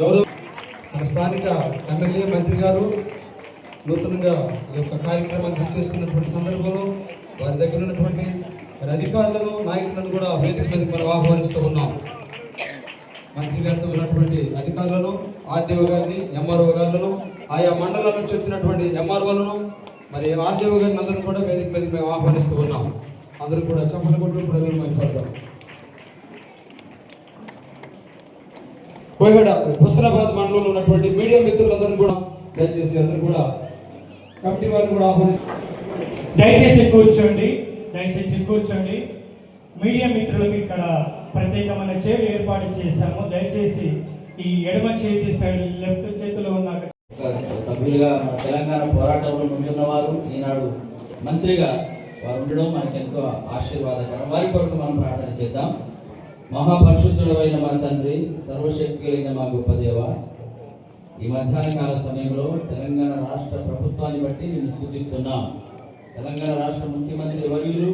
గౌరవ మన స్థానిక ఎమ్మెల్యే మంత్రి గారు నూతనంగా ఈ యొక్క కార్యక్రమాన్ని చేస్తున్నటువంటి సందర్భంలో వారి దగ్గర ఉన్నటువంటి మరి అధికారులను నాయకులను కూడా వేదిక మీదకి మనం ఆహ్వానిస్తూ ఉన్నాం. మంత్రి గారితో ఉన్నటువంటి అధికారులను, ఆర్డీఓ గారిని, ఎంఆర్ఓ గారులను, ఆయా మండలాల నుంచి వచ్చినటువంటి ఎంఆర్ఓలను, మరి ఆర్డీఓ గారిని అందరూ కూడా వేదిక మీదకి మేము ఆహ్వానిస్తూ ఉన్నాం. అందరూ కూడా చప్పట్లు కొట్టు ప్రవేశమైపోతాం. కోయగడ హుస్నాబాద్ మండలంలో ఉన్నటువంటి మీడియా మిత్రులందరూ కూడా దయచేసి అందరూ కూడా కమిటీ వారిని కూడా ఆహ్వానిస్తారు. దయచేసి కూర్చోండి. మీడియా మిత్రులకు ఇక్కడ ప్రత్యేకమైన చైర్ ఏర్పాటు చేశాము. దయచేసి ఈ ఎడమ చేతి సైడ్ లెఫ్ట్ చేతిలో ఉన్న సభ్యులుగా మన తెలంగాణ పోరాటంలో ముందున్న వారు ఈనాడు మంత్రిగా వారు ఉండడం మనకి ఎంతో ఆశీర్వాదకరం. వారి కొరకు మనం ప్రార్థన చేద్దాం. మహాపరిశుద్ధుడైన మన తండ్రి, సర్వశక్తి అయిన మా గొప్ప దేవ, ఈ మధ్యాహ్న కాల సమయంలో తెలంగాణ రాష్ట్ర ప్రభుత్వాన్ని బట్టి నేను స్తుతిస్తున్నాం. తెలంగాణ రాష్ట్ర ముఖ్యమంత్రి వర్యులు,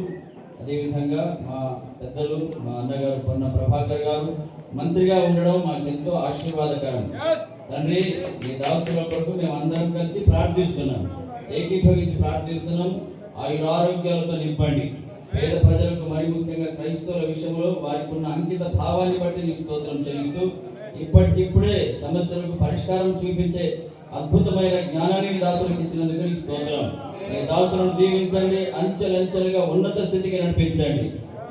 అదేవిధంగా మా పెద్దలు, మా అన్నగారు పొన్న ప్రభాకర్ గారు మంత్రిగా ఉండడం మాకెంతో ఆశీర్వాదకరం. తండ్రి, మీ దాసుల కొరకు మేము అందరం కలిసి ప్రార్థిస్తున్నాం, ఏకీభవించి ప్రార్థిస్తున్నాం. ఆయురారోగ్యాలతో నింపండి. పేద ప్రజలకు, మరి ముఖ్యంగా క్రైస్తవుల విషయంలో వారికి ఉన్న అంకిత భావాన్ని బట్టి నీకు స్తోత్రం చెల్లిస్తూ, ఇప్పటికిప్పుడే సమస్యలకు పరిష్కారం చూపించే అద్భుతమైన జ్ఞానాన్ని దాసులకు ఇచ్చినందుకు నీకు స్తోత్రం. మీ దాసులను దీవించండి, అంచెలంచెలుగా ఉన్నత స్థితికి నడిపించండి.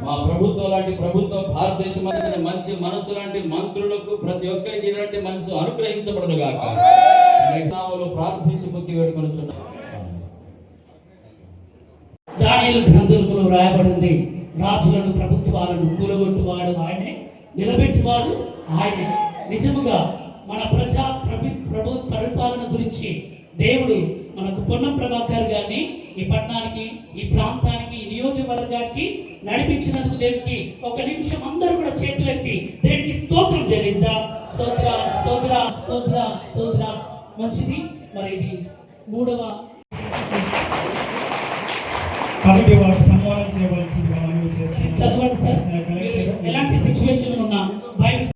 మా ప్రభుత్వం లాంటి ప్రభుత్వం, భారతదేశం మంచి మనసు లాంటి మంత్రులకు ప్రతి ఒక్కరికి ఇలాంటి మనసు అనుగ్రహించబడను గాక. ప్రార్థించి ముక్కి వేడుకొనుచున్నాం. దానియేలు గ్రంథంలో రాయబడింది, రాజులను ప్రభుత్వాలను కూలగొట్టువాడు ఆయనే, నిలబెట్టువాడు ఆయనే. నిజముగా మన ప్రభు పరిపాలన గురించి దేవుడు మనకు పొన్నం ప్రభాకర్ గారిని ఈ పట్టణానికి, ఈ ప్రాంతానికి, ఈ నియోజకవర్గానికి నడిపించినందుకు దేవునికి ఒక నిమిషం అందరూ కూడా చేతులెత్తి దేవునికి స్తోత్రం చెల్లిద్దాం. స్తోత్ర స్తోత్ర స్తోత్ర స్తోత్ర. మంచిది. మరి ఇది 3వ కమిటీ వారు సన్మానం చేయవలసిందిగా మనవి చేస్తున్నాం. చదవండి సార్. ఎలాంటి సిచ్యువేషన్ ఉన్నా బైబిల్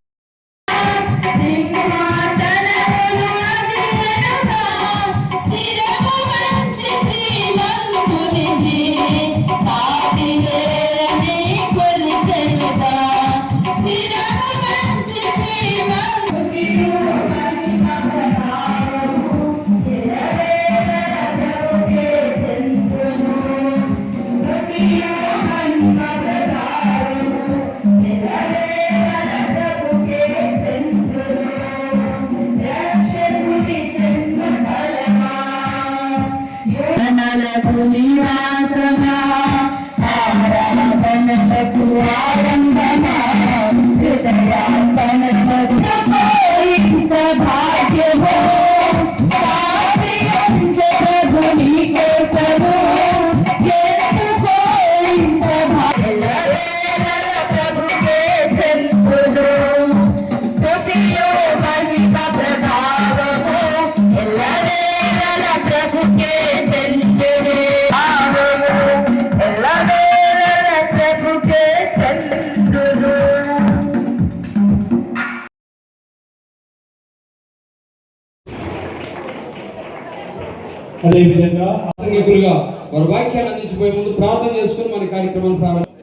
అదేవిధంగా ప్రసంగికులుగా వారి వాక్యాన్ని అందించిపోయే ముందు ప్రార్థన చేసుకుని మన కార్యక్రమాన్ని ప్రారంభం.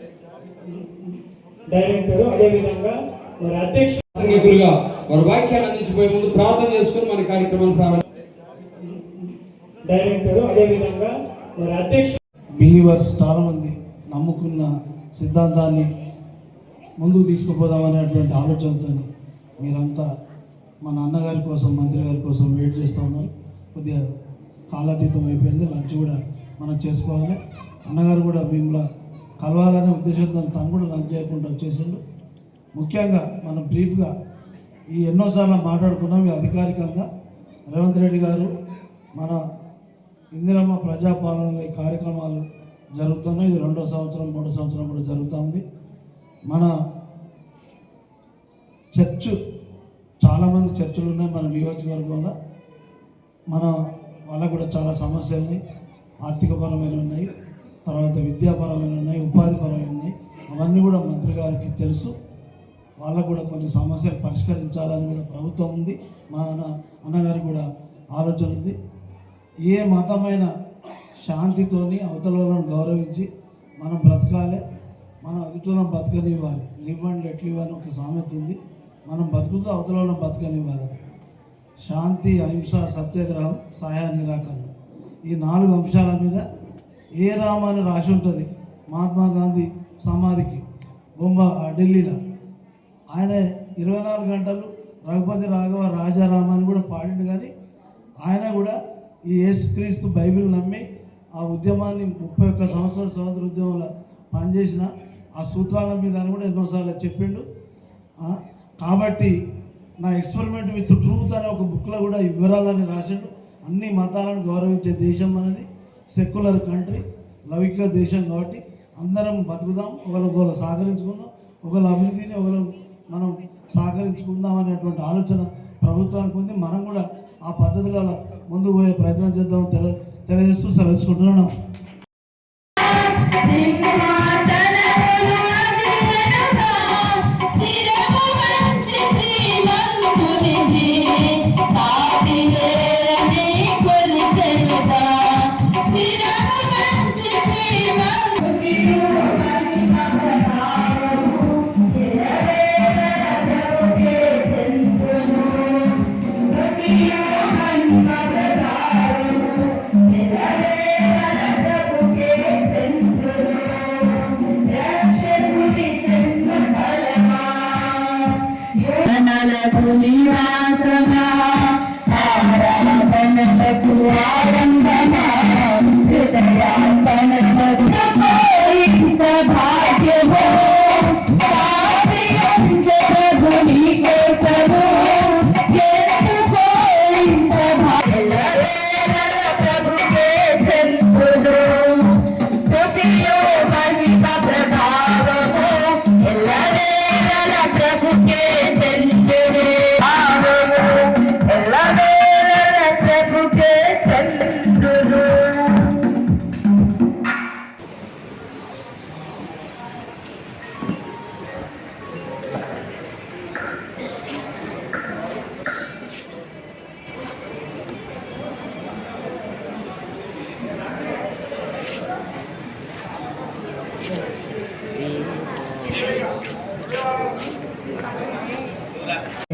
డైరెక్టర్ అదేవిధంగా వారి అధ్యక్ష ప్రసంగికులుగా వారి వాక్యాన్ని అందించిపోయే ముందు ప్రార్థన చేసుకుని మన కార్యక్రమాన్ని ప్రారంభం. డైరెక్టర్ అదేవిధంగా వారి అధ్యక్ష బిలీవర్స్ చాలామంది నమ్ముకున్న సిద్ధాంతాన్ని ముందుకు తీసుకుపోదామనేటువంటి ఆలోచనతో మీరంతా మన అన్నగారి కోసం, మంత్రి గారి కోసం వెయిట్ చేస్తూ ఉన్నారు. కొద్దిగా కాలాతీతం అయిపోయింది, లంచ్ కూడా మనం చేసుకోవాలి. అన్నగారు కూడా మిమ్మల్ని కలవాలనే ఉద్దేశంతో తను కూడా లంచ్ చేయకుండా వచ్చేసిండు. ముఖ్యంగా మనం బ్రీఫ్గా ఈ ఎన్నోసార్లు మాట్లాడుకున్నాం. ఈ అధికారికంగా రేవంత్ రెడ్డి గారు మన ఇందిరమ్మ ప్రజాపాలన కార్యక్రమాలు జరుగుతున్నాయి. ఇది 2వ సంవత్సరం, 3వ సంవత్సరం కూడా జరుగుతూ ఉంది. మన చర్చ్, చాలామంది చర్చలు ఉన్నాయి మన నియోజకవర్గంలో. మన వాళ్ళకు కూడా చాలా సమస్యలు ఆర్థికపరమైన ఉన్నాయి, తర్వాత విద్యాపరమైన ఉన్నాయి, ఉపాధిపరమైన ఉన్నాయి. అవన్నీ కూడా మంత్రి గారికి తెలుసు. వాళ్ళకు కూడా కొన్ని సమస్యలు పరిష్కరించాలని కూడా ప్రభుత్వం ఉంది. మా అన్నగారు కూడా ఆలోచన ఉంది. ఏ మతమైన శాంతితోని అవతలను గౌరవించి మనం బ్రతకాలి, మనం ఎదుటిని బతకనివ్వాలి. లివ్ అండ్ లెట్ లివ్ అని ఒక సామెత ఉంది. మనం బతుకుతూ అవతలను బతకనివ్వాలి. శాంతి, అహింస, సత్యాగ్రహం, సహాయ నిరాకరణ, ఈ 4 అంశాల మీద ఏ రామాన్ని రాసి ఉంటుంది. మహాత్మా గాంధీ సమాధికి ఢిల్లీలో ఆయన 24 గంటలు రఘుపతి రాఘవ రాజారామాన్ని కూడా పాడిండు. కానీ ఆయన కూడా ఈ యేసుక్రీస్తు బైబిల్ నమ్మి ఆ ఉద్యమాన్ని 31 సంవత్సరాల స్వాతంత్ర ఉద్యమంలో పనిచేసిన ఆ సూత్రాల మీద అని కూడా ఎన్నోసార్లు చెప్పిండు. కాబట్టి నా ఎక్స్పెరిమెంట్ విత్ ట్రూత్ అనే ఒక బుక్లో కూడా ఈ వివరాలని రాసిండు. అన్ని మతాలను గౌరవించే దేశం అనేది, సెక్యులర్ కంట్రీ, లౌకిక దేశం. కాబట్టి అందరం బతుకుదాం, ఒకరు సహకరించుకుందాం, ఒకరు అభివృద్ధిని ఒకరు మనం సహకరించుకుందాం అనేటువంటి ఆలోచన ప్రభుత్వానికి ఉంది. మనం కూడా ఆ పద్ధతులలో ముందుకు పోయే ప్రయత్నం చేద్దాం తెలియజేస్తూ సెలవుకుంటున్నాను.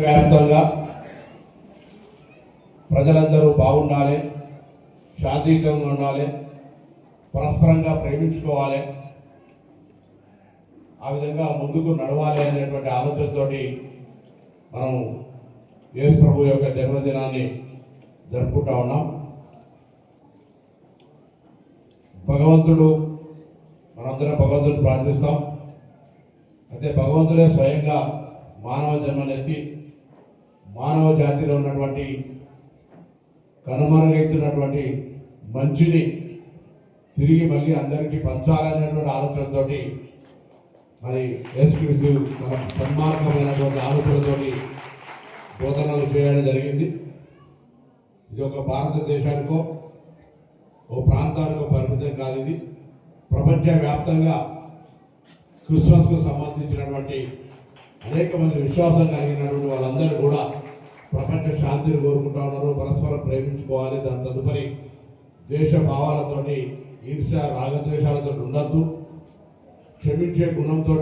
వ్యాప్తంగా ప్రజలందరూ బాగుండాలి, శాంతియుతంగా ఉండాలి, పరస్పరంగా ప్రేమించుకోవాలి, ఆ విధంగా ముందుకు నడవాలి అనేటువంటి ఆలోచనతో మనం యేసు ప్రభు యొక్క జన్మదినాన్ని జరుపుకుంటా ఉన్నాం. భగవంతుడు, మనందరం భగవంతుడు ప్రార్థిస్తాం. అయితే భగవంతుడే స్వయంగా మానవ జన్మనెత్తి మానవ జాతిలో ఉన్నటువంటి కనుమరుగైతున్నటువంటి మంచిని తిరిగి మళ్ళీ అందరికీ పంచాలనేటువంటి ఆలోచనతో మరి యేసుక్రీస్తు సన్మార్గమైనటువంటి ఆలోచనతోటి బోధనలు చేయడం జరిగింది. ఇది ఒక భారతదేశానికో ఓ ప్రాంతానికో పరిమితం కాదు. ఇది ప్రపంచవ్యాప్తంగా క్రిస్మస్కు సంబంధించినటువంటి అనేక మంది విశ్వాసం కలిగినటువంటి వాళ్ళందరూ కూడా ప్రపంచ శాంతిని కోరుకుంటా ఉన్నారు. పరస్పరం ప్రేమించుకోవాలి. దాని తదుపరి ద్వేష భావాలతోటి, ఈర్ష్య రాగద్వేషాలతో ఉండద్దు. క్షమించే గుణంతో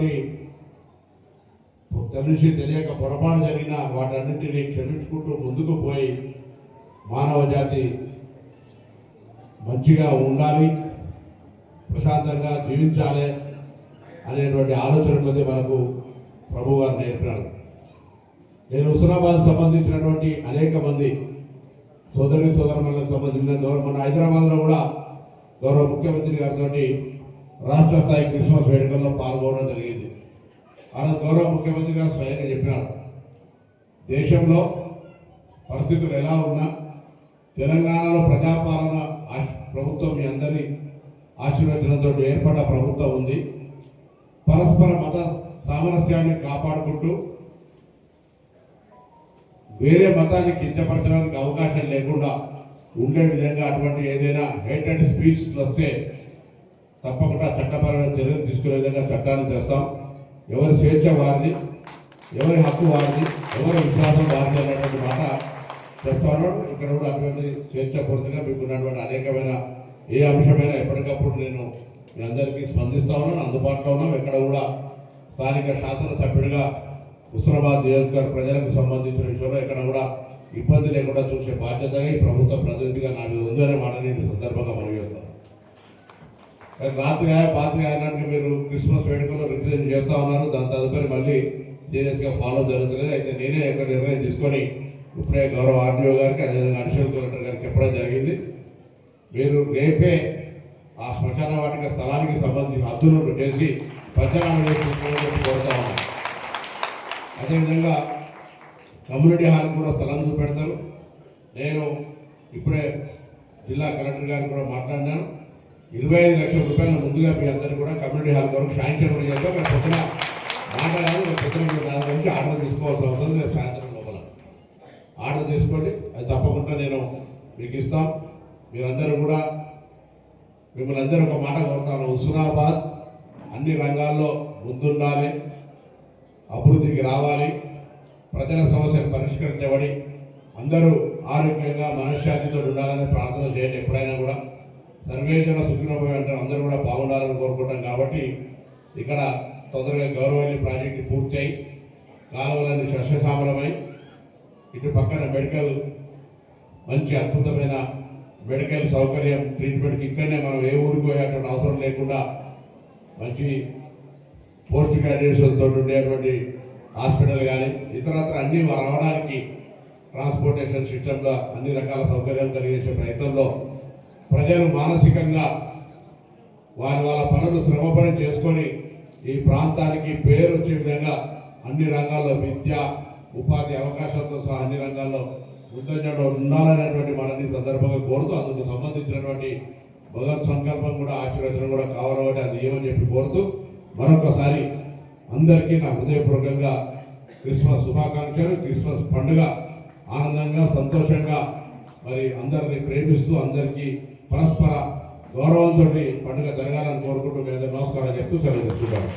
తెలిసి తెలియక పొరపాటు జరిగిన వాటన్నింటినీ క్షమించుకుంటూ ముందుకు పోయి మానవ జాతి మంచిగా ఉండాలి, ప్రశాంతంగా జీవించాలి అనేటువంటి ఆలోచన కొద్దీ మనకు ప్రభు గారు నేర్పినారు. నేను హుస్నాబాద్ సంబంధించినటువంటి అనేక మంది సోదరులకు సంబంధించిన మన హైదరాబాద్లో కూడా గౌరవ ముఖ్యమంత్రి గారితో రాష్ట్ర స్థాయి క్రిస్మస్ వేడుకల్లో పాల్గొనడం జరిగింది. ఆ గౌరవ ముఖ్యమంత్రి గారు స్వయంగా చెప్పినారు, దేశంలో పరిస్థితులు ఎలా ఉన్నా తెలంగాణలో ప్రజాపాలన ప్రభుత్వం మీ అందరి ఆశీర్వచనంతో ఏర్పడ్డ ప్రభుత్వం ఉంది. పరస్పర మత సామరస్యాన్ని కాపాడుకుంటూ వేరే మతాన్ని కించపరచడానికి అవకాశం లేకుండా ఉండే విధంగా అటువంటి ఏదైనా హేటెడ్ స్పీచ్లు వస్తే తప్పకుండా చట్టపరమైన చర్యలు తీసుకునే విధంగా చట్టాన్ని తెస్తాం. ఎవరి స్వేచ్ఛ వారిది. ఎవరి హక్కు వారిది, ఎవరి విశ్వాసం వారిది అన్నటువంటి మాట చెప్తా ఉన్నాడు. ఇక్కడ కూడా అటువంటి స్వేచ్ఛాపూర్తిగా మీకు ఉన్నటువంటి అనేకమైన ఏ అంశమైనా ఎప్పటికప్పుడు నేను మీ అందరికీ స్పందిస్తూ ఉన్నాను, అందుబాటులో ఉన్నాం. ఎక్కడ కూడా స్థానిక శాసనసభ్యుడిగా హుస్నాబాద్ నియోజకవర్గ ప్రజలకు సంబంధించిన విషయంలో ఎక్కడ కూడా ఇబ్బంది లేకుండా చూసే బాధ్యతగా ఈ ప్రభుత్వ ప్రతినిధిగా నా మీద ఉందనే మాట నేను ఈ సందర్భంగా మనవి చేస్తాను. రాత్రిగా పాతిగా అన్నట్టుగా మీరు క్రిస్మస్ వేడుకలో రిప్రజెంట్ చేస్తూ ఉన్నారు. దాని తదుపరి మళ్ళీ సీరియస్గా ఫాలో జరుగుతుంది. అయితే నేనే ఒక నిర్ణయం తీసుకొని ఇప్పుడే గౌరవ ఆర్డీఓ గారికి అదేవిధంగా అడిషనల్ కలెక్టర్ గారికి చెప్పడం జరిగింది. మీరు రేపే ఆ శ్మశాన వాటిక స్థలానికి సంబంధించిన హద్దులను చేసి పంచనామా చేసి కోరుతా ఉన్నాం. అదేవిధంగా కమ్యూనిటీ హాల్ కూడా స్థలం చూపెడతారు. నేను ఇప్పుడే జిల్లా కలెక్టర్ గారికి కూడా మాట్లాడినాను. 25 లక్షల రూపాయలు ముందుగా మీ అందరూ కూడా కమ్యూనిటీ హాల్ వరకు శాంక్షన్ కూడా చేస్తాం. మేము పొద్దున మాట్లాడాలి, పొద్దున దాని గురించి ఆర్డర్ తీసుకోవాల్సిన అవసరం లేదు. సాయంత్రం లోపల ఆర్డర్ తీసుకోండి, అది తప్పకుండా నేను మీకు ఇస్తాం. మీరందరూ కూడా మిమ్మల్ని అందరూ ఒక మాట కోరుతాను. హుస్నాబాద్ అన్ని రంగాల్లో ముందుండాలి, అభివృద్ధికి రావాలి, ప్రజల సమస్యలు పరిష్కరించబడి అందరూ ఆరోగ్యంగా మనశ్శాంతితో ఉండాలని ప్రార్థన చేయండి. ఎప్పుడైనా కూడా సర్వేజన సుఖినోభవి అంటారు, అందరూ కూడా బాగుండాలని కోరుకుంటాం. కాబట్టి ఇక్కడ తొందరగా గౌరవల్లి ప్రాజెక్టు పూర్తయి కాలువలన్నీ సస్యశ్యామలమై ఇటు పక్కన మెడికల్ మంచి అద్భుతమైన మెడికల్ సౌకర్యం ట్రీట్మెంట్కి ఇక్కడనే మనం ఏ ఊరికి పోయేటువంటి అవసరం లేకుండా మంచి పోస్ట్ గ్రాడ్యుయేషన్తో ఉండేటువంటి హాస్పిటల్ కానీ ఇతరత్ర అన్నీ రావడానికి ట్రాన్స్పోర్టేషన్ సిస్టంలో అన్ని రకాల సౌకర్యాలు కలిగించే ప్రయత్నంలో ప్రజలు మానసికంగా వాళ్ళ పనులు శ్రమపడి చేసుకొని ఈ ప్రాంతానికి పేరు వచ్చే విధంగా అన్ని రంగాల్లో విద్య ఉపాధి అవకాశాలతో సహా అన్ని రంగాల్లో ముందంజలో ఉండాలనేటువంటి మనని సందర్భంగా కోరుతూ అందుకు సంబంధించినటువంటి భగవత్ సంకల్పం కూడా ఆశీర్వచనం కూడా కావాలంటే అది ఏమని చెప్పి కోరుతూ మరొకసారి అందరికీ నా హృదయపూర్వకంగా క్రిస్మస్ శుభాకాంక్షలు. క్రిస్మస్ పండుగ ఆనందంగా సంతోషంగా మరి అందరినీ ప్రేమిస్తూ అందరికీ పరస్పర గౌరవంతో పండుగ జరగాలని కోరుకుంటూ మీ అందరూ నమస్కారం చెప్తూ సెలవు తెచ్చుకుంటాను.